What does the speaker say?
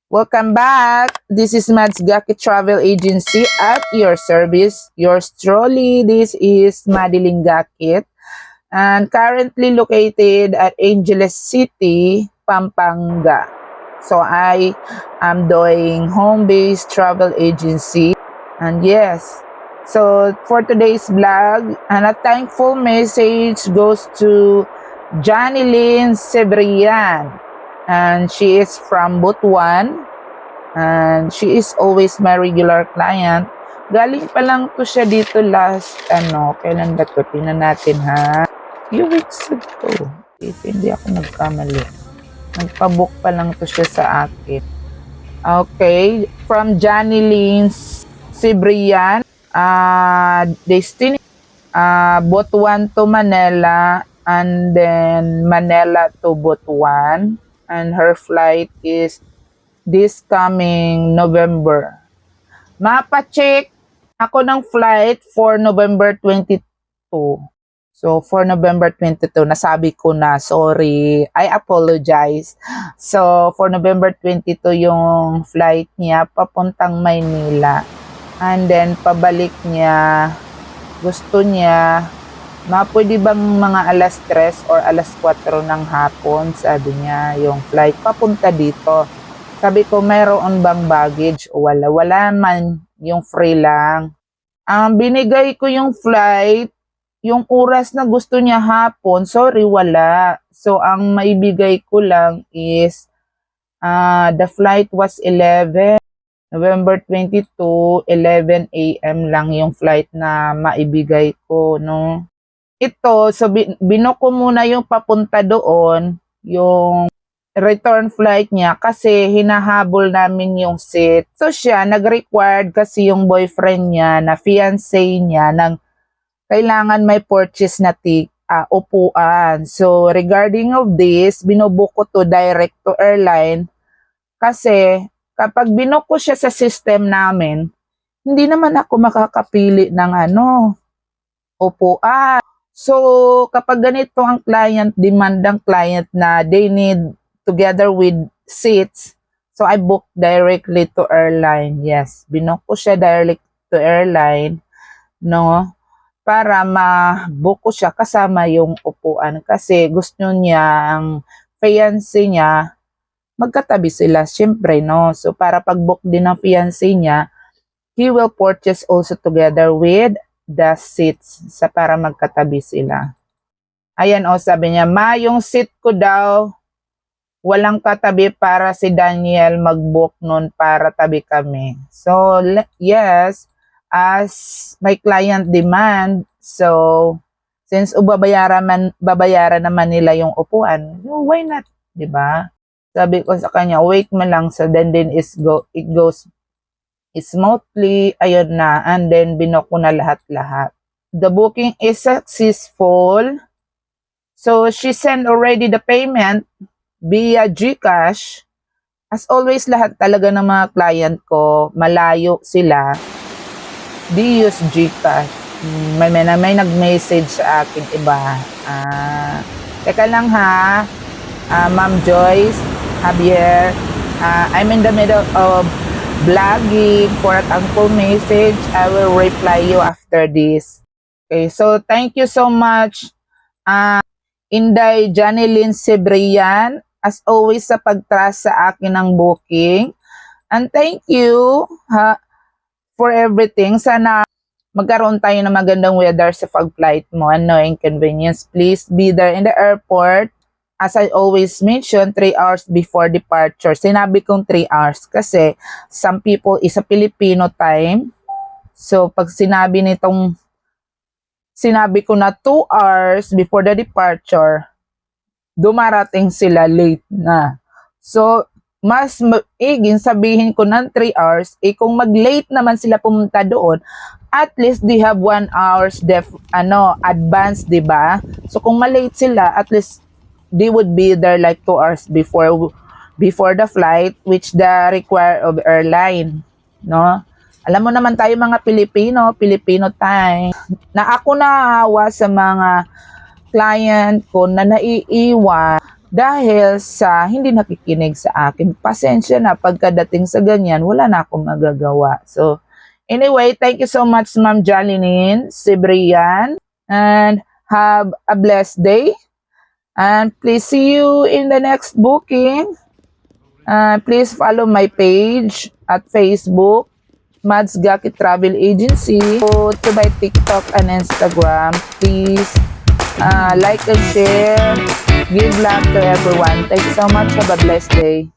Welcome back. This is Mads Gaki Travel Agency at your service. Yours truly, this is Madeline Gakit and currently located at Angeles City, Pampanga. So I am doing home-based travel agency. And yes, so for today's vlog, and a thankful message goes to Johnny Lynn Sebrian. And she is from Butuan. And she is always my regular client. Galing pa lang to siya dito last, kailan ba to? Tingnan natin ha. Few weeks ago. If hindi ako nagkamali. Nagpabook pa lang to siya sa akin. Okay. From Johnny Lynn Cibrian. Destiny. Butuan to Manila. And then Manila to Butuan. And her flight is this coming November. Mapa-check ako ng flight for November 22. So, for November 22, nasabi ko na, sorry, I apologize. So, for November 22 yung flight niya, papuntang Maynila. And then, pabalik niya, gusto niya, pwede bang mga alas 3 or alas 4 ng hapon, sabi niya, yung flight papunta dito. Sabi ko, mayroon bang baggage o wala? Wala man, yung free lang. Binigay ko yung flight, yung oras na gusto niya hapon, sorry, wala. So, ang maibigay ko lang is, the flight was 11, November 22, 11 a.m. lang yung flight na maibigay ko, no? Ito, so binook ko muna yung papunta doon, yung return flight niya kasi hinahabol namin yung seat. So siya, nag-required kasi yung boyfriend niya na fiancé niya ng kailangan may purchase na upuan. So regarding of this, binubook ko to direct to airline kasi kapag binook ko siya sa system namin, hindi naman ako makakapili ng upuan. So kapag ganito ang client, demand ng client na they need together with seats. So, I booked directly to airline. Yes, binook ko siya directly to airline, no? Para ma-book ko siya kasama yung upuan. Kasi gusto niya, ang fiancé niya, magkatabi sila, syempre, no? So, para pag-book din ng fiancé niya, he will purchase also together with the seats para magkatabi sila. Ayan, sabi niya, yung seat ko daw, walang katabi para si Daniel mag-book nun para tabi kami. So, yes, as my client demand, so, since babayaran naman nila yung upuan, why not, di ba? Sabi ko sa kanya, wait mo lang, so then it goes smoothly, ayun na, and then binook ko na lahat-lahat. The booking is successful. So, she sent already the payment via GCash. As always, lahat talaga ng mga client ko, malayo sila, they use GCash. May nag-message sa akin iba. Teka lang ha, Ma'am Joyce, Javier, I'm in the middle of vlogging for a thankful message. I will reply you after this. Okay, so thank you so much, Inday Janelyn Sebrian, as always sa pag-trust sa akin ng booking. And thank you for everything. Sana magkaroon tayo ng magandang weather sa pag-flight mo and no inconvenience. Please be there in the airport. As I always mention, 3 hours before departure. Sinabi kong 3 hours kasi some people is a Filipino time. So pag sinabi ko na 2 hours before the departure, dumarating sila late na. So, mas maiging sabihin ko ng 3 hours, kung mag-late naman sila pumunta doon, at least they have 1 hour's advance, diba? So, kung malate sila, at least they would be there like 2 hours before the flight, which the require of airline, no? Alam mo naman tayo mga Filipino time, na ako naawa sa mga client ko na naiiwan dahil sa hindi nakikinig sa akin. Pasensya na, pagkadating sa ganyan, wala na akong magagawa. So, anyway, thank you so much, Ma'am Jolinin Cibrian, and have a blessed day. And please see you in the next booking. Please follow my page at Facebook, Mads Gakit Travel Agency. Go to my TikTok and Instagram. Please like and share. Give love to everyone. Thank you so much. Have a blessed day.